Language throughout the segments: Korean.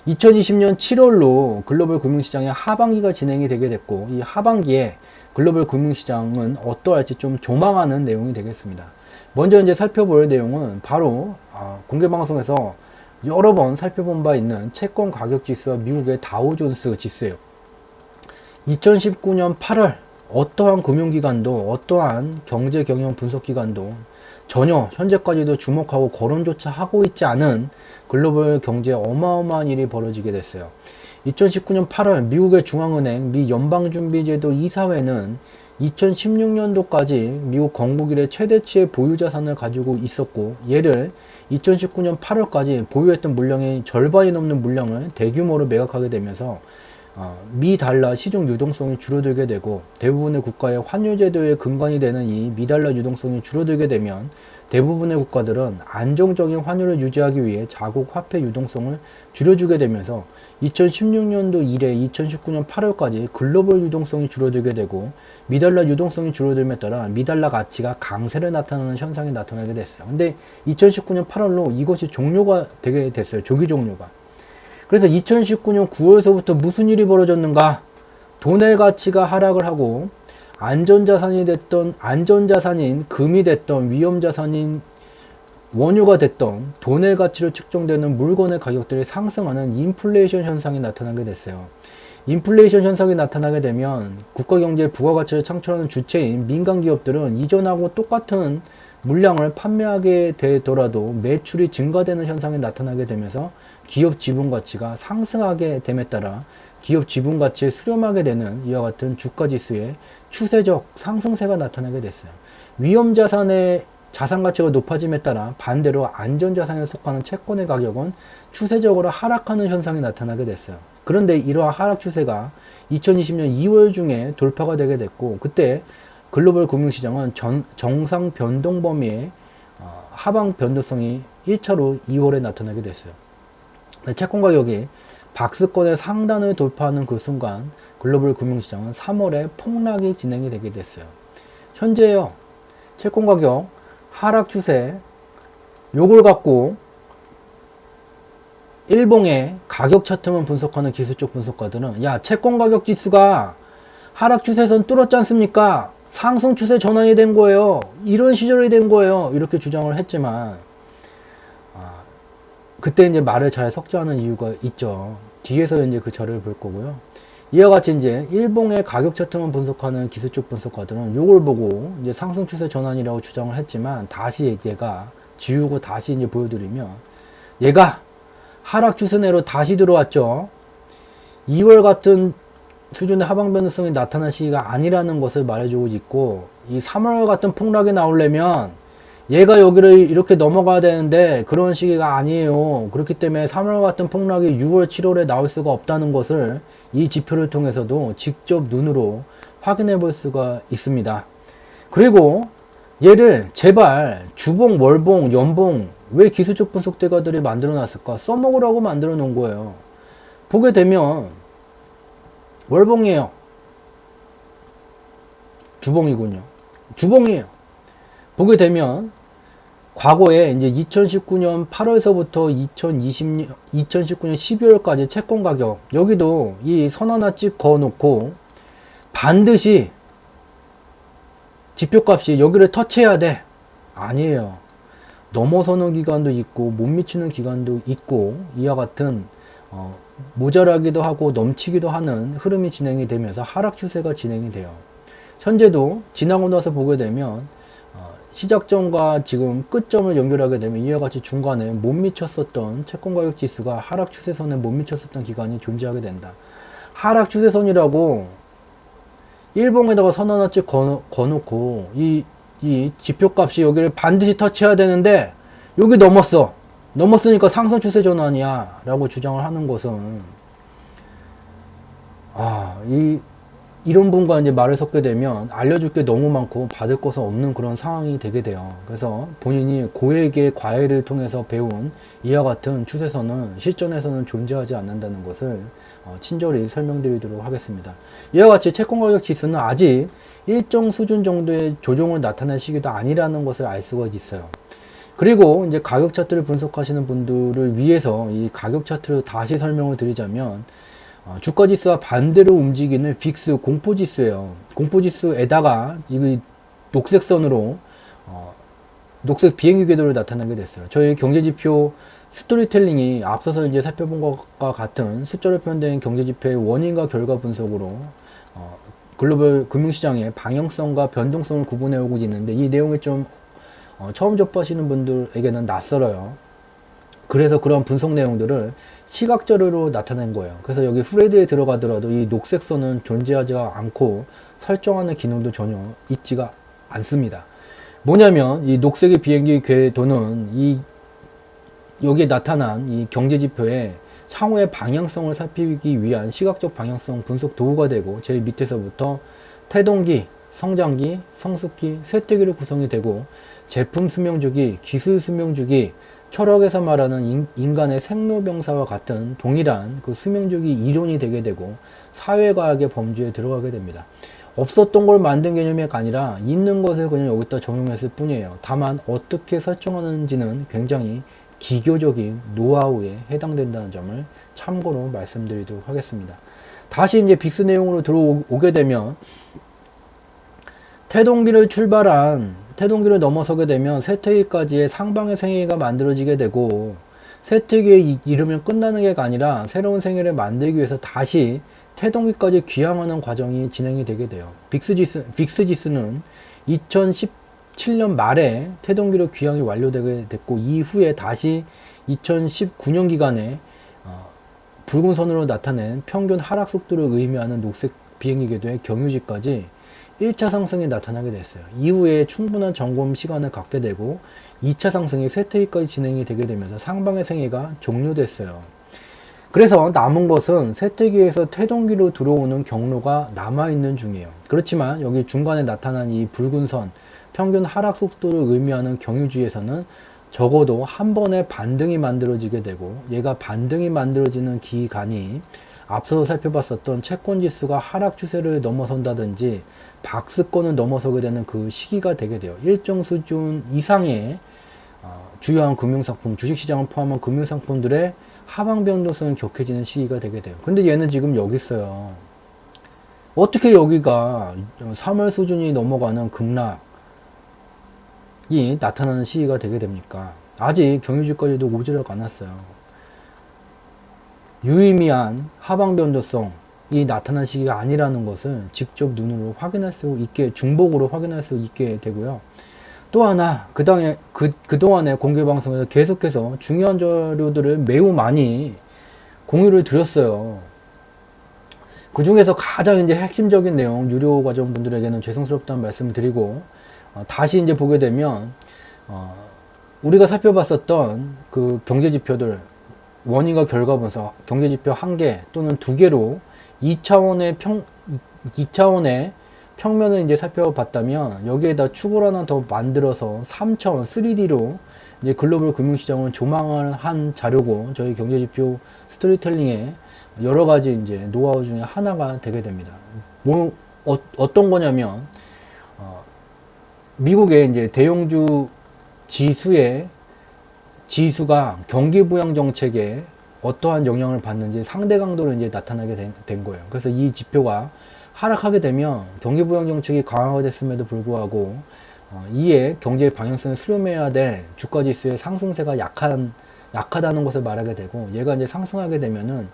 2020년 7월로 글로벌 금융시장의 하반기가 진행이 되게 됐고, 이 하반기에 글로벌 금융시장은 어떠할지 좀 조망하는 내용이 되겠습니다. 먼저 이제 살펴볼 내용은 바로 공개방송에서 여러 번 살펴본 바 있는 채권 가격 지수와 미국의 다우존스 지수예요. 2019년 8월 어떠한 금융기관도 어떠한 경제 경영 분석기관도 전혀 현재까지도 주목하고 거론조차 하고 있지 않은 글로벌 경제에 어마어마한 일이 벌어지게 됐어요. 2019년 8월 미국의 중앙은행 미 연방준비제도 이사회는 2016년도까지 미국 건국 이래 최대치의 보유자산을 가지고 있었고, 얘를 2019년 8월까지 보유했던 물량의 절반이 넘는 물량을 대규모로 매각하게 되면서 미 달러 시중 유동성이 줄어들게 되고, 대부분의 국가의 환율 제도의 근간이 되는 이 미달러 유동성이 줄어들게 되면 대부분의 국가들은 안정적인 환율을 유지하기 위해 자국 화폐 유동성을 줄여주게 되면서 2016년도 이래 2019년 8월까지 글로벌 유동성이 줄어들게 되고, 미달러 유동성이 줄어들음에 따라 미달러 가치가 강세를 나타나는 현상이 나타나게 됐어요. 근데 2019년 8월로 이것이 종료가 되게 됐어요. 조기 종료가. 그래서 2019년 9월서부터 무슨 일이 벌어졌는가? 돈의 가치가 하락을 하고 안전자산인 금이 됐던 위험자산인 원유가 됐던 돈의 가치로 측정되는 물건의 가격들이 상승하는 인플레이션 현상이 나타나게 됐어요. 인플레이션 현상이 나타나게 되면 국가경제에 부가가치를 창출하는 주체인 민간기업들은 이전하고 똑같은 물량을 판매하게 되더라도 매출이 증가되는 현상이 나타나게 되면서 기업 지분가치가 상승하게 됨에 따라 기업 지분가치에 수렴하게 되는 이와 같은 주가지수의 추세적 상승세가 나타나게 됐어요. 위험자산의 자산가치가 높아짐에 따라 반대로 안전자산에 속하는 채권의 가격은 추세적으로 하락하는 현상이 나타나게 됐어요. 그런데 이러한 하락 추세가 2020년 2월 중에 돌파가 되게 됐고, 그때 글로벌 금융시장은 정상 변동 범위의 하방 변동성이 1차로 2월에 나타나게 됐어요. 채권 가격이 박스권의 상단을 돌파하는 그 순간 글로벌 금융시장은 3월에 폭락이 진행이 되게 됐어요. 현재요, 채권 가격 하락 추세, 요걸 갖고 일봉의 가격 차트만 분석하는 기술적 분석가들은, 야, 채권 가격 지수가 하락 추세선 뚫었지 않습니까? 상승 추세 전환이 된 거예요. 이런 시절이 된 거예요. 이렇게 주장을 했지만, 그때 이제 말을 잘 섞지 않은 이유가 있죠. 뒤에서 이제 그 자료를 볼 거고요. 이와 같이 이제 일봉의 가격 차트만 분석하는 기술적 분석가들은 요걸 보고 이제 상승 추세 전환이라고 주장을 했지만, 다시 얘가 지우고 다시 이제 보여드리면, 얘가 하락 추세내로 다시 들어왔죠. 2월 같은 수준의 하방 변동성이 나타난 시기가 아니라는 것을 말해주고 있고, 이 3월 같은 폭락이 나오려면 얘가 여기를 이렇게 넘어가야 되는데 그런 시기가 아니에요. 그렇기 때문에 3월 같은 폭락이 6월, 7월에 나올 수가 없다는 것을 이 지표를 통해서도 직접 눈으로 확인해 볼 수가 있습니다. 그리고 얘를 제발 주봉, 월봉, 연봉, 왜 기술적 분석대가들이 만들어 놨을까? 써먹으라고 만들어 놓은 거예요. 보게 되면 월봉이에요. 주봉이군요. 주봉이에요. 보게 되면 과거에 이제 2019년 8월서부터 2019년 12월까지 채권 가격, 여기도 이 선 하나 찍어 놓고 반드시 지표값이 여기를 터치해야 돼. 아니에요. 넘어서는 기간도 있고 못 미치는 기간도 있고, 이와 같은 모자라기도 하고 넘치기도 하는 흐름이 진행이 되면서 하락 추세가 진행이 돼요. 현재도 지나고 나서 보게 되면 시작점과 지금 끝점을 연결하게 되면 이와 같이 중간에 못 미쳤었던 채권 가격 지수가 하락 추세선에 못 미쳤었던 기간이 존재하게 된다. 하락 추세선이라고 일봉에다가 선 하나 찍 거놓고 이 지표값이 여기를 반드시 터치해야 되는데 여기 넘었으니까 상승 추세 전환이야 라고 주장을 하는 것은, 이런 분과 이제 말을 섞게 되면 알려줄 게 너무 많고 받을 것은 없는 그런 상황이 되게 돼요. 그래서 본인이 고액의 과외를 통해서 배운 이와 같은 추세선은 실전에서는 존재하지 않는다는 것을 친절히 설명드리도록 하겠습니다. 이와 같이 채권가격 지수는 아직 일정 수준 정도의 조정을 나타낼 시기도 아니라는 것을 알 수가 있어요. 그리고 이제 가격 차트를 분석하시는 분들을 위해서 이 가격 차트를 다시 설명을 드리자면, 주가 지수와 반대로 움직이는 빅스 공포지수예요. 공포지수에다가 이 녹색 선으로 녹색 비행기 궤도를 나타나게 됐어요. 저희 경제지표 스토리텔링이 앞서서 이제 살펴본 것과 같은 숫자로 표현된 경제지표의 원인과 결과 분석으로 글로벌 금융시장의 방향성과 변동성을 구분해 오고 있는데, 이 내용이 좀 처음 접하시는 분들에게는 낯설어요. 그래서 그런 분석 내용들을 시각 자료로 나타낸 거예요. 그래서 여기 프레드에 들어가더라도 이 녹색 선은 존재하지 않고 설정하는 기능도 전혀 있지가 않습니다. 뭐냐면 이 녹색의 비행기 궤도는 여기에 나타난 이 경제지표의 향후의 방향성을 살피기 위한 시각적 방향성 분석 도구가 되고, 제일 밑에서부터 태동기, 성장기, 성숙기, 쇠퇴기로 구성이 되고, 제품 수명주기, 기술 수명주기, 철학에서 말하는 인간의 생로병사와 같은 동일한 그 수명주기 이론이 되게 되고, 사회과학의 범주에 들어가게 됩니다. 없었던 걸 만든 개념이 아니라 있는 것을 그냥 여기다 적용했을 뿐이에요. 다만 어떻게 설정하는지는 굉장히 기교적인 노하우에 해당된다는 점을 참고로 말씀드리도록 하겠습니다. 다시 이제 빅스 내용으로 들어오게 되면, 태동기를 넘어서게 되면 쇠퇴기까지의 상방의 생애가 만들어지게 되고, 쇠퇴기에 이르면 끝나는 게 아니라 새로운 생애를 만들기 위해서 다시 태동기까지 귀향하는 과정이 진행이 되게 돼요. 빅스지수는 2017년 말에 태동기로 귀향이 완료되게 됐고, 이후에 다시 2019년 기간에 붉은 선으로 나타낸 평균 하락 속도를 의미하는 녹색 비행기 궤도의 경유지까지 1차 상승이 나타나게 됐어요. 이후에 충분한 점검 시간을 갖게 되고 2차 상승이 쇠퇴기까지 진행이 되게 되면서 상방의 생애가 종료됐어요. 그래서 남은 것은 쇠퇴기에서 태동기로 들어오는 경로가 남아있는 중이에요. 그렇지만 여기 중간에 나타난 이 붉은 선, 평균 하락 속도를 의미하는 경유지에서는 적어도 한 번의 반등이 만들어지게 되고, 얘가 반등이 만들어지는 기간이 앞서서 살펴봤었던 채권지수가 하락 추세를 넘어선다든지 박스권을 넘어서게 되는 그 시기가 되게 돼요. 일정 수준 이상의 주요한 금융상품, 주식시장을 포함한 금융상품들의 하방 변동성이 격해지는 시기가 되게 돼요. 근데 얘는 지금 여기 있어요. 어떻게 여기가 3월 수준이 넘어가는 급락이 나타나는 시기가 되게 됩니까? 아직 경유지까지도 오지를 않았어요. 유의미한 하방 변동성이 나타난 시기가 아니라는 것을 직접 눈으로 확인할 수 있게, 중복으로 확인할 수 있게 되고요. 또 하나, 그동안의 공개방송에서 계속해서 중요한 자료들을 매우 많이 공유를 드렸어요. 그 중에서 가장 이제 핵심적인 내용, 유료 과정분들에게는 죄송스럽다는 말씀을 드리고, 다시 이제 보게 되면, 우리가 살펴봤었던 그 경제지표들, 원인과 결과 분석, 경제지표 1개 또는 2개로 2차원의 평면을 이제 살펴봤다면, 여기에다 축을 하나 더 만들어서 3차원 3D로 이제 글로벌 금융시장을 조망을 한 자료고, 저희 경제지표 스토리텔링의 여러 가지 이제 노하우 중에 하나가 되게 됩니다. 어떤 거냐면, 미국의 이제 대형주 지수가 경기부양 정책에 어떠한 영향을 받는지 상대 강도로 이제 나타나게 된 거예요. 그래서 이 지표가 하락하게 되면 경기부양 정책이 강화가 됐음에도 불구하고 이에 경제의 방향성을 수렴해야 될 주가지수의 상승세가 약하다는 것을 말하게 되고, 얘가 이제 상승하게 되면은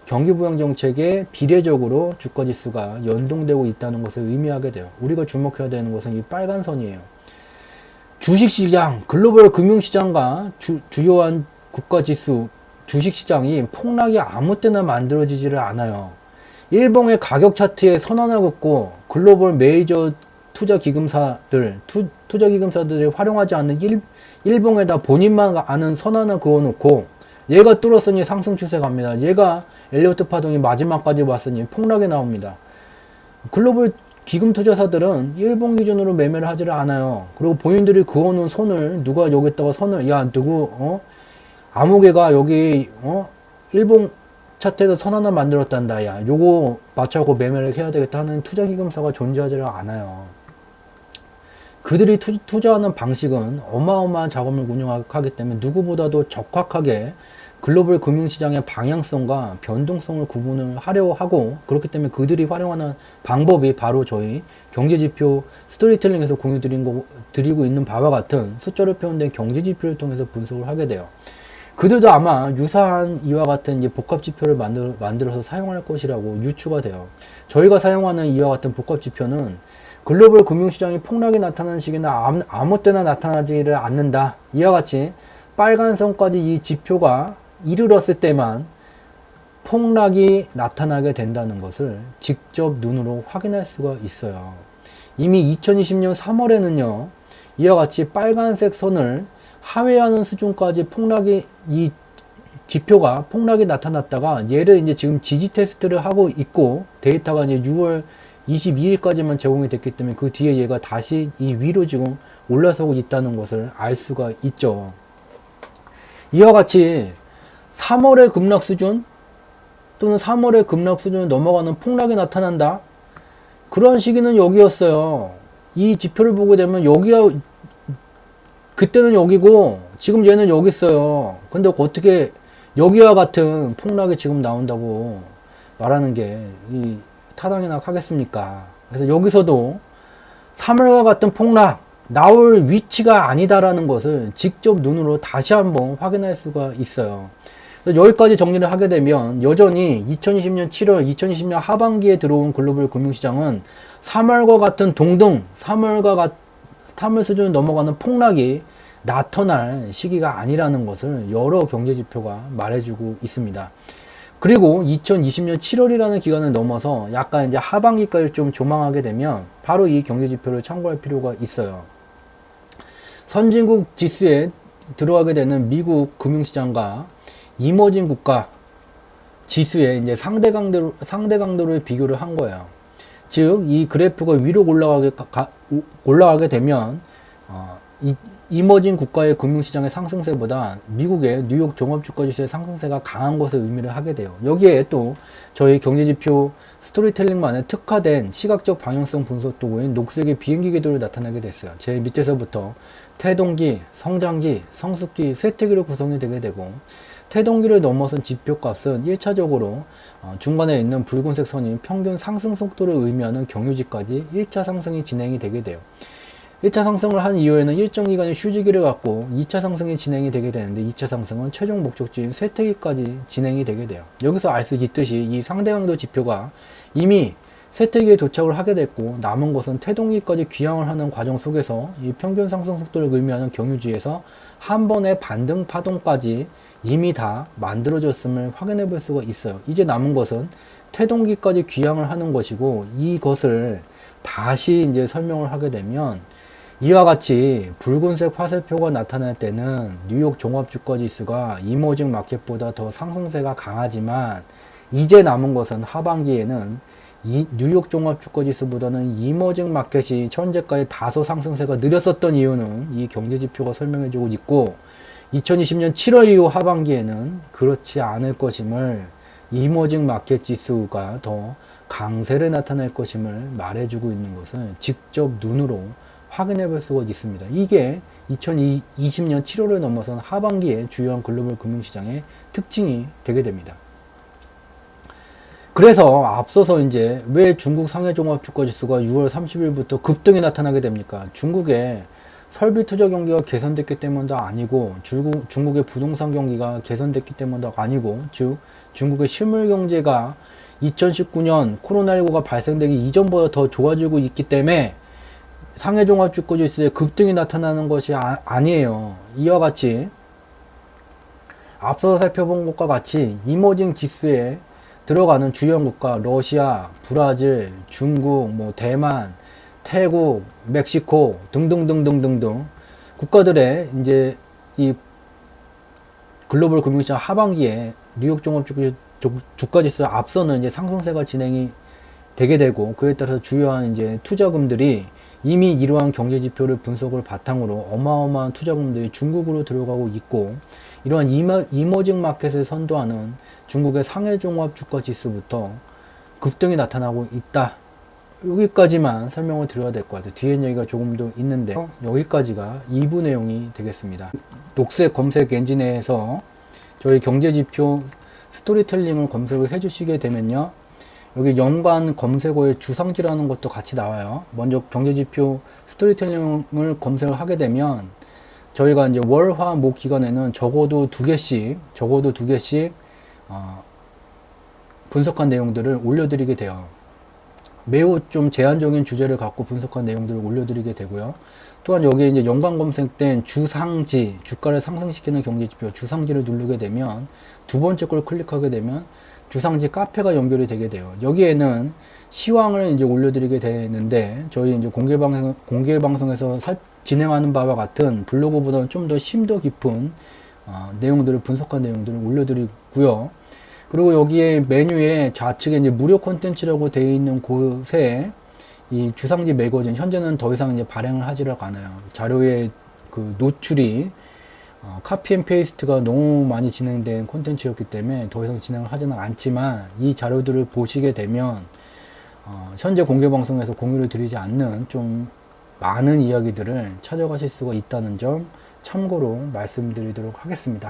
경기부양 정책에 비례적으로 주가지수가 연동되고 있다는 것을 의미하게 돼요. 우리가 주목해야 되는 것은 이 빨간 선이에요. 주식시장, 글로벌 금융시장과 주요한 국가지수, 주식시장이 폭락이 아무 때나 만들어지지를 않아요. 일봉의 가격 차트에 선 하나 긋고 글로벌 메이저 투자기금사들이 활용하지 않는 일봉에다 본인만 아는 선 하나 그어놓고 얘가 뚫었으니 상승 추세 갑니다. 얘가 엘리어트 파동이 마지막까지 왔으니 폭락이 나옵니다. 글로벌 기금 투자사들은 일본 기준으로 매매를 하지를 않아요. 그리고 본인들이 그어놓은 선을, 누가 여기다가 선을, 야 아무개가 여기 일본 차트에서 선 하나 만들었단다, 야 요거 맞춰고 매매를 해야 되겠다 하는 투자기금사가 존재하지를 않아요. 그들이 투자하는 방식은 어마어마한 자금을 운용하기 때문에 누구보다도 적확하게 글로벌 금융시장의 방향성과 변동성을 구분을 하려 하고, 그렇기 때문에 그들이 활용하는 방법이 바로 저희 경제지표 스토리텔링에서 드리고 있는 바와 같은 숫자로 표현된 경제지표를 통해서 분석을 하게 돼요. 그들도 아마 유사한 이와 같은 이제 복합지표를 만들어서 사용할 것이라고 유추가 돼요. 저희가 사용하는 이와 같은 복합지표는 글로벌 금융시장이 폭락이 나타나는 시기나 아무 때나 나타나지를 않는다. 이와 같이 빨간 선까지 이 지표가 이르렀을 때만 폭락이 나타나게 된다는 것을 직접 눈으로 확인할 수가 있어요. 이미 2020년 3월에는요, 이와 같이 빨간색 선을 하회하는 수준까지 이 지표가 폭락이 나타났다가 얘를 이제 지금 지지 테스트를 하고 있고, 데이터가 이제 6월 22일까지만 제공이 됐기 때문에 그 뒤에 얘가 다시 이 위로 지금 올라서고 있다는 것을 알 수가 있죠. 이와 같이 3월의 급락 수준 또는 3월의 급락 수준을 넘어가는 폭락이 나타난다. 그런 시기는 여기였어요. 이 지표를 보게 되면 여기야, 그때는 여기고 지금 얘는 여기 있어요. 근데 어떻게 여기와 같은 폭락이 지금 나온다고 말하는 게 이 타당이나 하겠습니까? 그래서 여기서도 3월과 같은 폭락 나올 위치가 아니다라는 것을 직접 눈으로 다시 한번 확인할 수가 있어요. 여기까지 정리를 하게 되면 여전히 2020년 7월, 2020년 하반기에 들어온 글로벌 금융시장은 3월과 같은 3월 수준을 넘어가는 폭락이 나타날 시기가 아니라는 것을 여러 경제지표가 말해주고 있습니다. 그리고 2020년 7월이라는 기간을 넘어서 약간 이제 하반기까지 좀 조망하게 되면 바로 이 경제지표를 참고할 필요가 있어요. 선진국 지수에 들어가게 되는 미국 금융시장과 이머징 국가 지수의 이제 상대 강도를 비교를 한 거예요. 즉, 이 그래프가 위로 올라가게 되면, 이머징 국가의 금융시장의 상승세보다 미국의 뉴욕 종합주가지수의 상승세가 강한 것을 의미를 하게 돼요. 여기에 또 저희 경제지표 스토리텔링만의 특화된 시각적 방향성 분석 도구인 녹색의 비행기 궤도를 나타내게 됐어요. 제일 밑에서부터 태동기, 성장기, 성숙기, 쇠퇴기로 구성이 되게 되고, 태동기를 넘어선 지표값은 1차적으로 중간에 있는 붉은색 선이 평균 상승 속도를 의미하는 경유지까지 1차 상승이 진행이 되게 돼요. 1차 상승을 한 이후에는 일정 기간의 휴지기를 갖고 2차 상승이 진행이 되게 되는데, 2차 상승은 최종 목적지인 쇠퇴기까지 진행이 되게 돼요. 여기서 알 수 있듯이 이 상대강도 지표가 이미 쇠퇴기에 도착을 하게 됐고, 남은 것은 태동기까지 귀향을 하는 과정 속에서 이 평균 상승 속도를 의미하는 경유지에서 한 번의 반등 파동까지 이미 다 만들어졌음을 확인해 볼 수가 있어요. 이제 남은 것은 태동기까지 귀향을 하는 것이고, 이것을 다시 이제 설명을 하게 되면, 이와 같이 붉은색 화살표가 나타날 때는 뉴욕 종합주가지수가 이머징 마켓보다 더 상승세가 강하지만, 이제 남은 것은 하반기에는 이 뉴욕 종합주가지수보다는 이머징 마켓이 현재까지 다소 상승세가 느렸었던 이유는 이 경제지표가 설명해주고 있고, 2020년 7월 이후 하반기에는 그렇지 않을 것임을, 이머징 마켓 지수가 더 강세를 나타낼 것임을 말해주고 있는 것을 직접 눈으로 확인해 볼 수가 있습니다. 이게 2020년 7월을 넘어선 하반기의 주요한 글로벌 금융시장의 특징이 되게 됩니다. 그래서 앞서서 이제 왜 중국 상해종합주가지수가 6월 30일부터 급등이 나타나게 됩니까? 중국의 설비 투자 경기가 개선됐기 때문도 아니고, 중국의 부동산 경기가 개선됐기 때문도 아니고, 즉 중국의 실물 경제가 2019년 코로나19가 발생되기 이전보다 더 좋아지고 있기 때문에 상해종합주가지수의 급등이 나타나는 것이 아니에요. 이와 같이 앞서 살펴본 것과 같이 이머징 지수에 들어가는 주요 국가, 러시아, 브라질, 중국, 대만, 태국, 멕시코 등등등등등등 국가들의 이제 이 글로벌 금융시장 하반기에 뉴욕 종합주가지수 앞서는 이제 상승세가 진행이 되게 되고, 그에 따라서 주요한 이제 투자금들이 이미 이러한 경제지표를 분석을 바탕으로 어마어마한 투자금들이 중국으로 들어가고 있고, 이러한 이머징 마켓을 선도하는 중국의 상해종합주가지수부터 급등이 나타나고 있다. 여기까지만 설명을 드려야 될 것 같아요. 뒤에 얘기가 조금 더 있는데 여기까지가 2부 내용이 되겠습니다. 녹색 검색 엔진에서 저희 경제지표 스토리텔링을 검색을 해 주시게 되면요, 여기 연관 검색어에 주상지라는 것도 같이 나와요. 먼저 경제지표 스토리텔링을 검색을 하게 되면 저희가 이제 월, 화, 목 기간에는 적어도 두 개씩 분석한 내용들을 올려드리게 돼요. 매우 좀 제한적인 주제를 갖고 분석한 내용들을 올려드리게 되고요. 또한 여기에 이제 연관 검색된 주상지, 주가를 상승시키는 경제지표 주상지를 누르게 되면 두 번째 걸 클릭하게 되면 주상지 카페가 연결이 되게 돼요. 여기에는 시황을 이제 올려드리게 되는데 저희 이제 공개 방송에서 진행하는 바와 같은 블로그보다는 좀 더 심도 깊은 내용들을 분석한 내용들을 올려드리고요. 그리고 여기에 메뉴에 좌측에 이제 무료 콘텐츠라고 되어 있는 곳에 이 주상지 매거진 현재는 더 이상 이제 발행을 하지를 않아요. 자료의 그 노출이 카피 앤 페이스트가 너무 많이 진행된 콘텐츠였기 때문에 더 이상 진행을 하지는 않지만 이 자료들을 보시게 되면 현재 공개 방송에서 공유를 드리지 않는 좀 많은 이야기들을 찾아가실 수가 있다는 점 참고로 말씀드리도록 하겠습니다.